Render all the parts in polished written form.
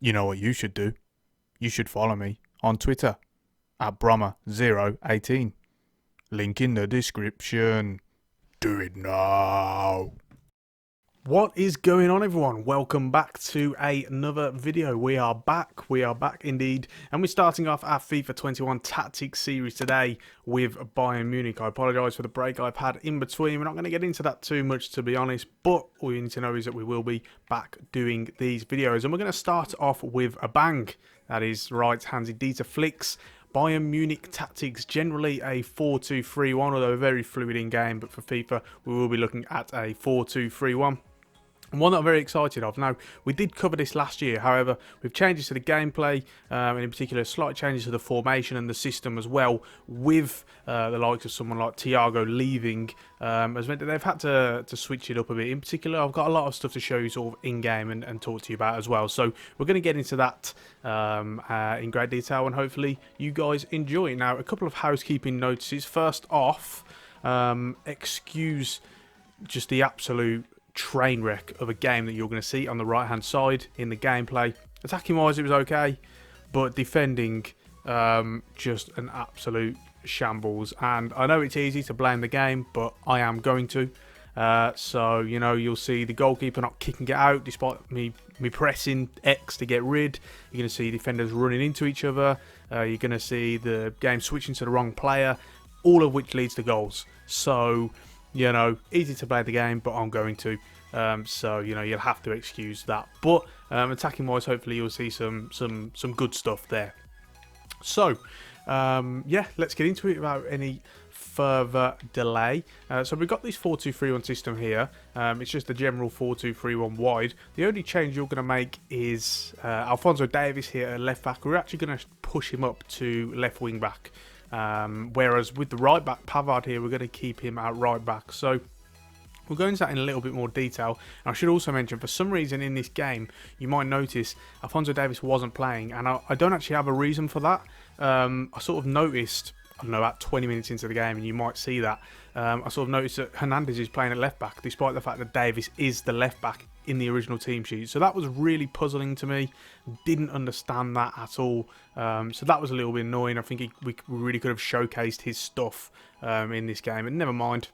You know what you should do? You should follow me on Twitter at Brommer018. Link in the description. Do it now. What is going on, everyone? Welcome back to another video. We are back indeed, and we're starting off our FIFA 21 Tactics series today with Bayern Munich. I apologise for the break I've had in between. We're not going to get into that too much, to be honest, but all you need to know is that we will be back doing these videos, and we're going to start off with a bang. That is right, Hansi Flick's Bayern Munich tactics, generally a 4-2-3-1, although very fluid in game, but for FIFA we will be looking at a 4-2-3-1. One that I'm very excited of. Now, we did cover this last year, however, with changes to the gameplay, and in particular slight changes to the formation and the system as well, with the likes of someone like Thiago leaving, has meant that they've had to switch it up a bit. In particular, I've got a lot of stuff to show you sort of in-game and talk to you about as well. So we're going to get into that in great detail, and hopefully you guys enjoy it. Now, a couple of housekeeping notices. First off, excuse just the absolute train wreck of a game that you're going to see on the right hand side in the gameplay. Attacking wise it was okay, but defending just an absolute shambles. And I know it's easy to blame the game, but I am going to. So you know, you'll see the goalkeeper not kicking it out despite me pressing X to get rid. You're going to see defenders running into each other. You're going to see the game switching to the wrong player, all of which leads to goals. So you know, easy to play the game, but I'm going to. So you know, you'll have to excuse that. But attacking wise, hopefully you'll see some good stuff there. So yeah, let's get into it without any further delay. So we've got this 4-2-3-1 system here. It's just the general 4-2-3-1 wide. The only change you're going to make is Alphonso Davies here at left back. We're actually going to push him up to left wing back. Whereas with the right back Pavard here, we're going to keep him at right back. So we'll go into that in a little bit more detail. And I should also mention, for some reason in this game, you might notice Alphonso Davies wasn't playing, and I don't actually have a reason for that. I sort of noticed, I don't know, about 20 minutes into the game, and you might see that, I sort of noticed that Hernandez is playing at left back, despite the fact that Davies is the left back in the original team sheet. So that was really puzzling to me. Didn't understand that at all. So that was a little bit annoying. I think we really could have showcased his stuff in this game, and never mind.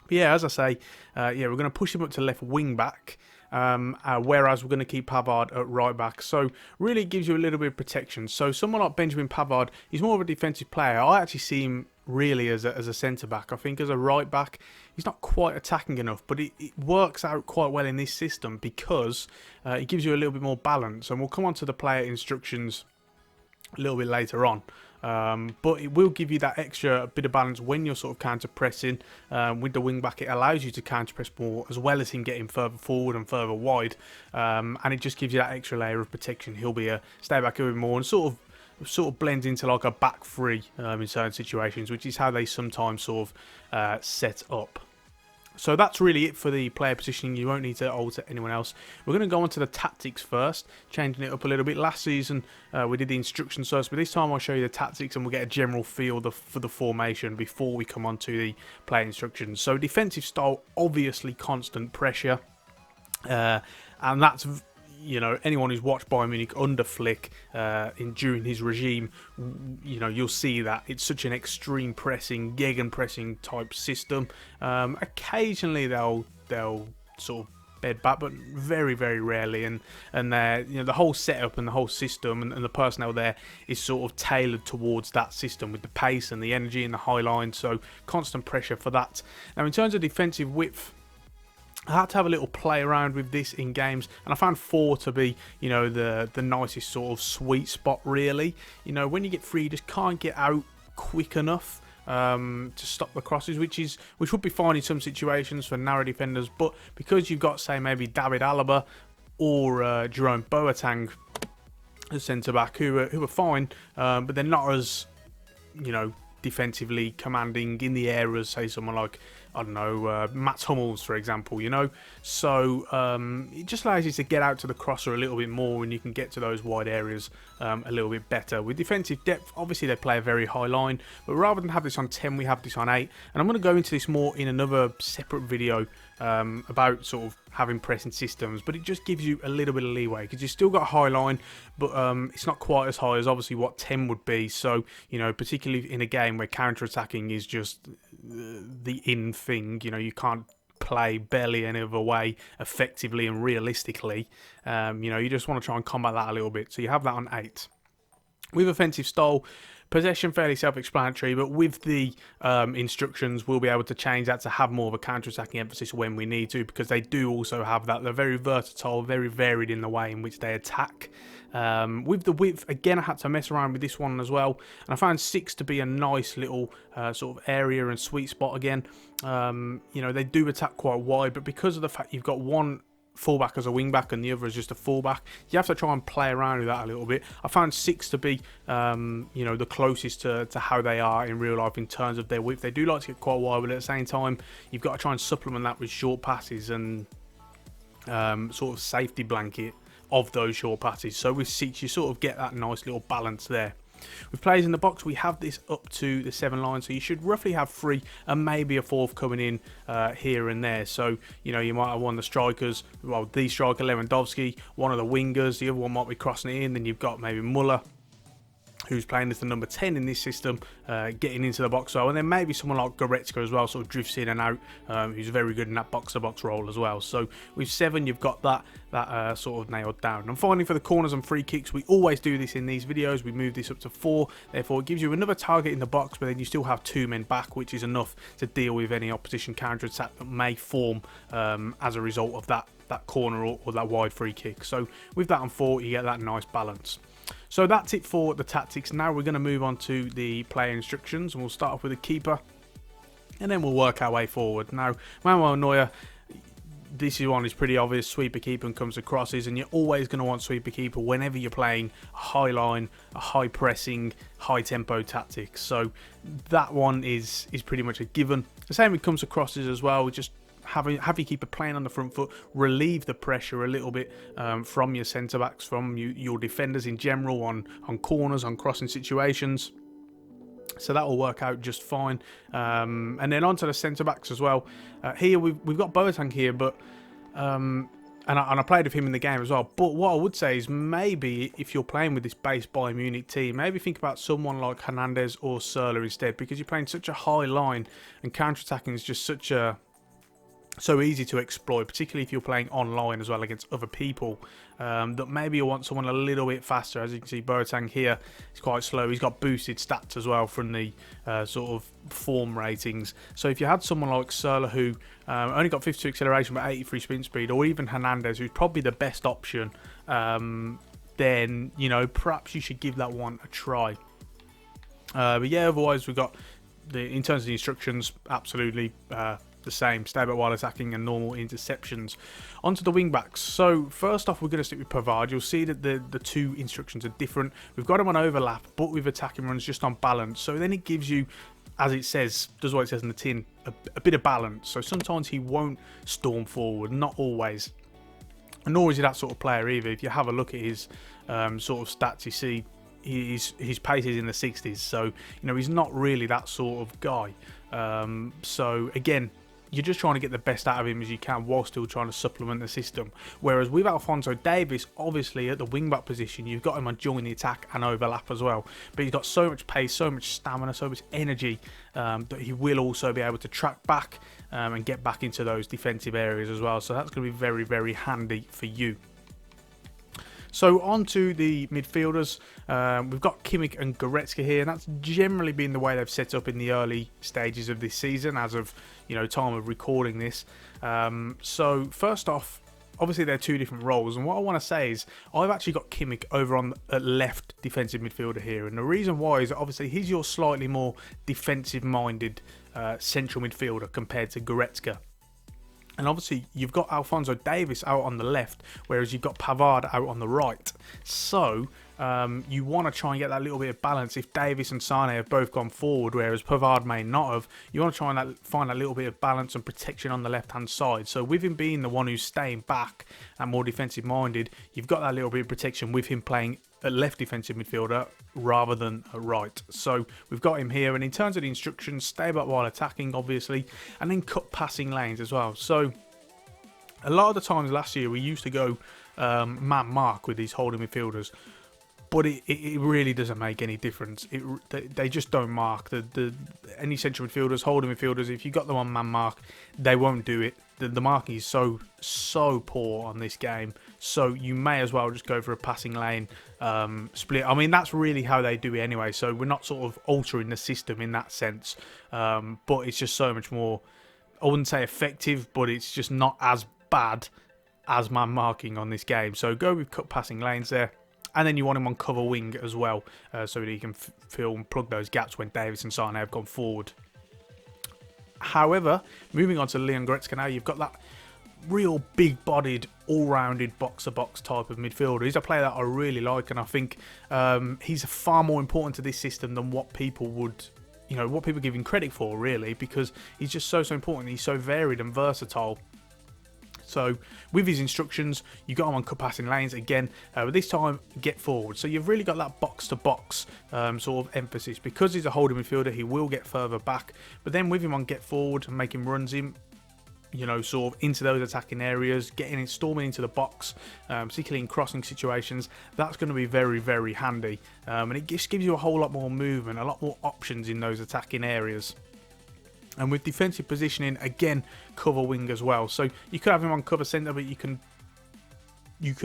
But yeah, as I say, yeah, we're going to push him up to left wing back. Whereas we're going to keep Pavard at right back. So really it gives you a little bit of protection. So someone like Benjamin Pavard, he's more of a defensive player. I actually see him really as a centre back. I think as a right back, he's not quite attacking enough, but it works out quite well in this system because it gives you a little bit more balance. And we'll come on to the player instructions a little bit later on. But it will give you that extra bit of balance when you're sort of counter pressing. With the wing back, it allows you to counter press more, as well as him getting further forward and further wide, and it just gives you that extra layer of protection. He'll be a stay back a bit more and sort of blends into like a back three in certain situations, which is how they sometimes sort of set up. So that's really it for the player positioning. You won't need to alter anyone else. We're going to go on to the tactics first, changing it up a little bit. Last season we did the instructions first, but this time I'll show you the tactics and we'll get a general feel for the formation before we come on to the player instructions. So defensive style, obviously constant pressure, and that's, you know, anyone who's watched Bayern Munich under Flick during his regime, you know, you'll see that it's such an extreme pressing, gegenpressing type system. Occasionally they'll sort of bed back, but very, very rarely. And you know, the whole setup and the whole system and the personnel there is sort of tailored towards that system with the pace and the energy and the high line. So constant pressure for that. Now in terms of defensive width, I had to have a little play around with this in games, and I found 4 to be, you know, the nicest sort of sweet spot really. You know, when you get free, you just can't get out quick enough to stop the crosses, which would be fine in some situations for narrow defenders, but because you've got, say, maybe David Alaba or Jerome Boateng as centre back, who are fine, but they're not as, you know, defensively commanding in the air as, say, someone like I don't know, Mats Hummels, for example, you know. So it just allows you to get out to the crosser a little bit more, and you can get to those wide areas a little bit better. With defensive depth, obviously they play a very high line, but rather than have this on 10, we have this on 8. And I'm going to go into this more in another separate video about sort of having pressing systems, but it just gives you a little bit of leeway because you've still got a high line, but it's not quite as high as obviously what 10 would be. So, you know, particularly in a game where counter-attacking is just the in thing, you know, you can't play barely any other way effectively and realistically. You know, you just want to try and combat that a little bit. So you have that on 8. With offensive style, possession fairly self-explanatory, but with the instructions, we'll be able to change that to have more of a counter-attacking emphasis when we need to, because they do also have that. They're very versatile, very varied in the way in which they attack. With the width, again, I had to mess around with this one as well, and I found 6 to be a nice little sort of area and sweet spot again. You know, they do attack quite wide, but because of the fact you've got one fullback as a wingback and the other is just a fullback, you have to try and play around with that a little bit. I found 6 to be you know, the closest to how they are in real life in terms of their width. They do like to get quite wide, but at the same time you've got to try and supplement that with short passes and sort of safety blanket of those short passes. So with 6 you sort of get that nice little balance there. With players in the box, we have this up to the 7 line, so you should roughly have 3 and maybe a 4th coming in here and there. So, you know, you might have one of the strikers, well, the striker, Lewandowski, one of the wingers, the other one might be crossing it in, then you've got maybe Muller, who's playing as the number 10 in this system, getting into the box. So, and then maybe someone like Goretzka as well, sort of drifts in and out, who's very good in that box-to-box role as well. So with 7, you've got that sort of nailed down. And finally, for the corners and free kicks, we always do this in these videos. We move this up to 4. Therefore, it gives you another target in the box, but then you still have 2 men back, which is enough to deal with any opposition counter-attack that may form as a result of that corner or that wide free kick. So with that on 4, you get that nice balance. So that's it for the tactics. Now we're going to move on to the player instructions, and we'll start off with the keeper, and then we'll work our way forward. Now, Manuel Neuer, this one is pretty obvious. Sweeper keeper and comes to crosses, and you're always going to want sweeper keeper whenever you're playing a high line, a high pressing, high tempo tactics. So that one is pretty much a given. The same with comes to crosses as well. Just have your keeper playing on the front foot, relieve the pressure a little bit from your centre backs, from your defenders in general on corners, on crossing situations. So that will work out just fine. And then onto the centre backs as well. Here we've got Boateng here, but and I played with him in the game as well. But what I would say is maybe if you're playing with this base Bayern Munich team, maybe think about someone like Hernandez or Sörler instead, because you're playing such a high line and counter-attacking is just so easy to exploit, particularly if you're playing online as well against other people, that maybe you want someone a little bit faster. As you can see, Boateng here is quite slow. He's got boosted stats as well from the sort of form ratings. So if you had someone like Sörler, who only got 52 acceleration but 83 sprint speed, or even Hernandez, who's probably the best option, then, you know, perhaps you should give that one a try. But yeah, otherwise we've got, in terms of the instructions, absolutely the same, stay back while attacking and normal interceptions. Onto the wing backs. So first off, we're going to stick with Pavard. You'll see that the 2 instructions are different. We've got him on overlap, but with attacking runs just on balance. So then it gives you, as it says, does what it says in the tin, a bit of balance. So sometimes he won't storm forward, not always. And nor is he that sort of player either. If you have a look at his sort of stats, you see his pace is in the 60s. So, you know, he's not really that sort of guy. So again, you're just trying to get the best out of him as you can while still trying to supplement the system. Whereas with Alphonso Davies, obviously at the wing-back position, you've got him on join the attack and overlap as well. But he's got so much pace, so much stamina, so much energy that he will also be able to track back and get back into those defensive areas as well. So that's going to be very, very handy for you. So on to the midfielders. We've got Kimmich and Goretzka here, and that's generally been the way they've set up in the early stages of this season, as of, you know, time of recording this. So first off, obviously they're 2 different roles, and what I want to say is I've actually got Kimmich over on the left defensive midfielder here, and the reason why is that obviously he's your slightly more defensive-minded central midfielder compared to Goretzka. And obviously, you've got Alphonso Davies out on the left, whereas you've got Pavard out on the right. So you want to try and get that little bit of balance. If Davis and Sane have both gone forward, whereas Pavard may not have, you want to try and find a little bit of balance and protection on the left-hand side. So with him being the one who's staying back and more defensive-minded, you've got that little bit of protection with him playing a left defensive midfielder rather than a right. So we've got him here, and in terms of the instructions, stay back while attacking, obviously, and then cut passing lanes as well. So a lot of the times last year we used to go man mark with these holding midfielders, but it really doesn't make any difference. They just don't mark. Any central midfielders, holding midfielders, if you got them on man mark, they won't do it. The marking is so poor on this game, so you may as well just go for a passing lane split. I mean, that's really how they do it anyway, so we're not sort of altering the system in that sense, but it's just so much more, I wouldn't say effective, but it's just not as bad as man marking on this game. So go with cut passing lanes there. And then you want him on cover wing as well, so that he can fill and plug those gaps when Davis and Sane have gone forward. However, moving on to Leon Goretzka now, you've got that real big-bodied, all-rounded box-to-box type of midfielder. He's a player that I really like, and I think he's far more important to this system than what people would, what people give him credit for, really, because he's just so important. He's so varied and versatile. So with his instructions, you got him on cut passing lanes again, but this time get forward. So you've really got that box-to-box sort of emphasis. Because he's a holding midfielder, he will get further back. But then with him on get forward and making runs in, sort of into those attacking areas, storming into the box, particularly in crossing situations, that's going to be very, very handy. And it just gives you a whole lot more movement, a lot more options in those attacking areas. And with defensive positioning, again, cover wing as well. So you could have him on cover centre, but you can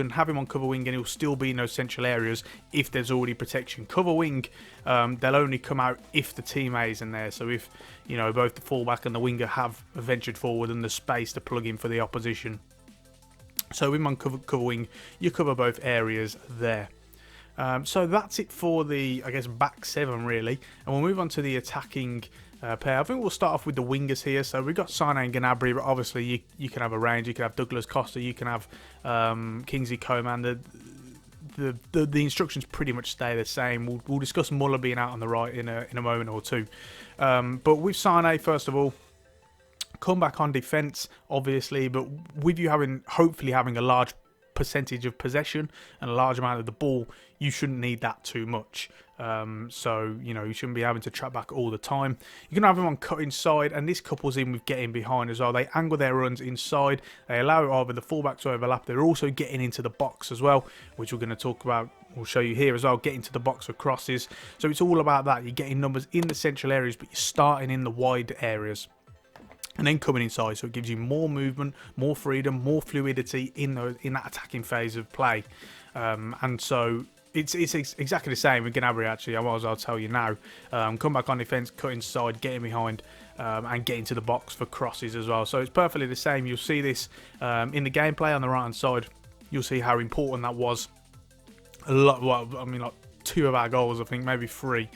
have him on cover wing and he'll still be in those central areas if there's already protection. Cover wing, they'll only come out if the team A is in there. So if, both the fullback and the winger have ventured forward and the space to plug in for the opposition. So with him on cover wing, you cover both areas there. So that's it for the, back seven, really. And we'll move on to the attacking pair. I think we'll start off with the wingers here. So we've got Sane and Gnabry, but obviously you can have a range. You can have Douglas Costa, you can have Kingsley Coman. The instructions pretty much stay the same. We'll discuss Muller being out on the right in a moment or two. But with Sane, first of all, come back on defence, obviously, but with you hopefully having a large percentage of possession and a large amount of the ball, you shouldn't need that too much. So you shouldn't be having to track back all the time. You can have him on cut inside, and this couples in with getting behind as well. They angle their runs inside. They allow either the fullback to overlap. They're also getting into the box as well, which we're going to talk about. We'll show you here as well. Get into the box for crosses. So it's all about that. You're getting numbers in the central areas, but you're starting in the wide areas. And then coming inside, so it gives you more movement, more freedom, more fluidity in that attacking phase of play. And so it's exactly the same with Gnabry, actually. I'll tell you now. Come back on defence, cut inside, getting behind, and get into the box for crosses as well. So it's perfectly the same. You'll see this in the gameplay on the right-hand side. You'll see how important that was. A lot. Well, I mean, like 2 of our goals, I think, maybe 3,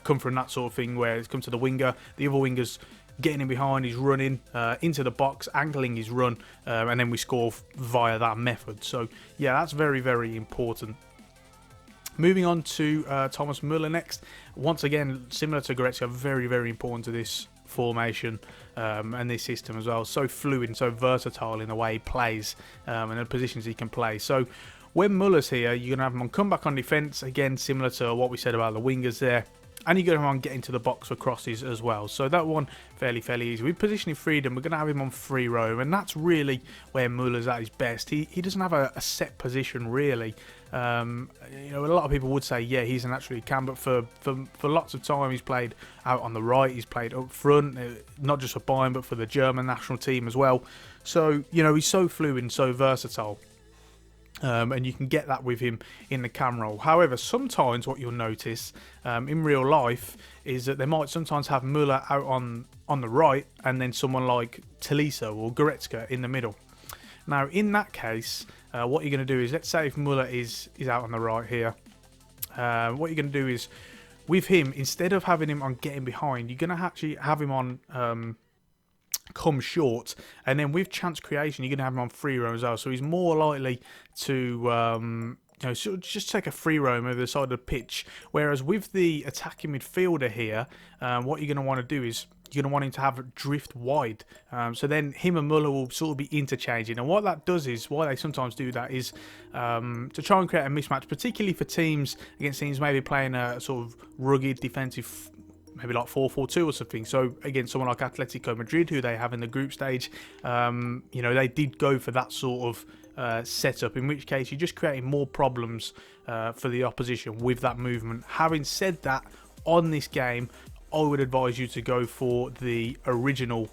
come from that sort of thing where it's come to the winger. The other wingers getting in behind, he's running into the box, angling his run, and then we score via that method. So yeah, that's very, very important. Moving on to Thomas Muller next. Once again, similar to Goretzka, very, very important to this formation and this system as well. So fluid and so versatile in the way he plays and the positions he can play. So when Muller's here, you're going to have him on comeback on defence, again similar to what we said about the wingers there. And you're going to have him on get into the box for crosses as well. So that one, fairly easy. With positioning freedom, we're going to have him on free roam. And that's really where Muller's at his best. He doesn't have a set position, really. A lot of people would say, yeah, he's an actually can. But for lots of time, he's played out on the right. He's played up front, not just for Bayern, but for the German national team as well. So, he's so fluid and so versatile. And you can get that with him in the cam role. However, sometimes what you'll notice in real life is that they might sometimes have Muller out on the right and then someone like Tolisso or Goretzka in the middle. Now, in that case, what you're going to do is, let's say if Muller is out on the right here, what you're going to do is, with him, instead of having him on getting behind, you're going to actually have him on come short, and then with chance creation you're going to have him on free roam as well, so he's more likely to sort of just take a free roam over the side of the pitch. Whereas with the attacking midfielder here, what you're going to want to do is you're going to want him to have drift wide. So then him and Muller will sort of be interchanging. And what that does is, why they sometimes do that is to try and create a mismatch, particularly for teams against teams maybe playing a sort of rugged defensive, maybe like 4-4-2 or something. So against someone like Atletico Madrid, who they have in the group stage, they did go for that sort of setup, in which case you're just creating more problems for the opposition with that movement. Having said that, on this game, I would advise you to go for the original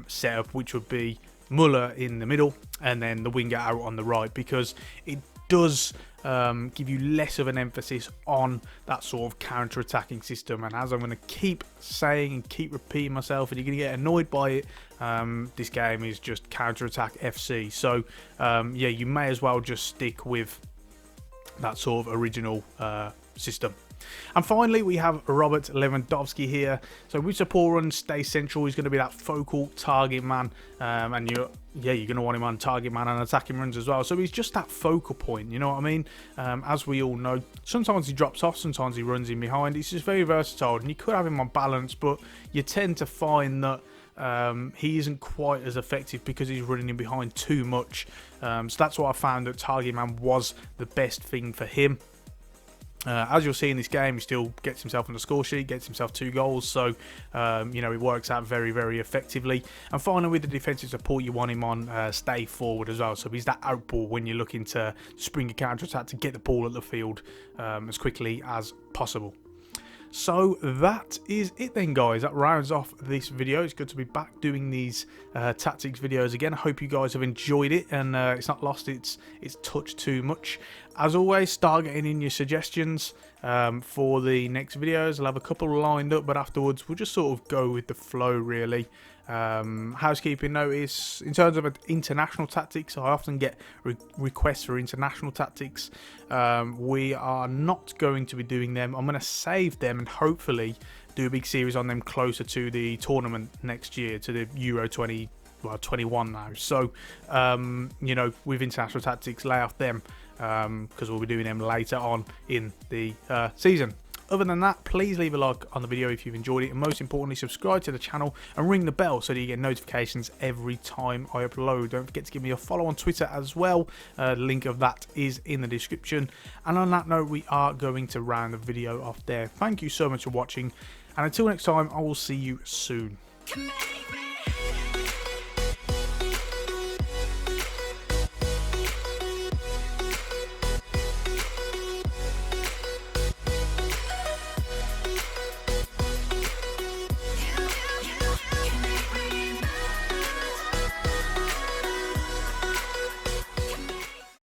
setup, which would be Muller in the middle and then the winger out on the right, because it does give you less of an emphasis on that sort of counter-attacking system. And as I'm going to keep saying and keep repeating myself, and you're going to get annoyed by it, this game is just counter-attack FC. So yeah, you may as well just stick with that sort of original system. And finally, we have Robert Lewandowski here. So with support runs, stay central. He's going to be that focal target man, and you're going to want him on target man and attacking runs as well. So he's just that focal point, you know what I mean? As we all know, sometimes he drops off, sometimes he runs in behind. He's just very versatile, and you could have him on balance, but you tend to find that he isn't quite as effective because he's running in behind too much. So that's why I found that target man was the best thing for him. As you'll see in this game, he still gets himself on the score sheet, gets himself 2 goals, so it works out very, very effectively. And finally, with the defensive support, you want him on stay forward as well, so he's that out ball when you're looking to spring a counter attack to get the ball at the field as quickly as possible. So that is it then, guys. That rounds off this video. It's good to be back doing these tactics videos again. I hope you guys have enjoyed it and it's not lost its touch too much. As always, start getting in your suggestions for the next videos. I'll have a couple lined up, but afterwards we'll just sort of go with the flow, really. Housekeeping notice, in terms of international tactics, I often get requests for international tactics. We are not going to be doing them. I'm going to save them and hopefully do a big series on them closer to the tournament next year, to the Euro 21 now. So with international tactics, lay off them because we'll be doing them later on in the season. Other than that, please leave a like on the video if you've enjoyed it, and most importantly, subscribe to the channel and ring the bell so that you get notifications every time I upload. Don't forget to give me a follow on Twitter as well. The link of that is in the description. And on that note, we are going to round the video off there. Thank you so much for watching, and until next time, I will see you soon.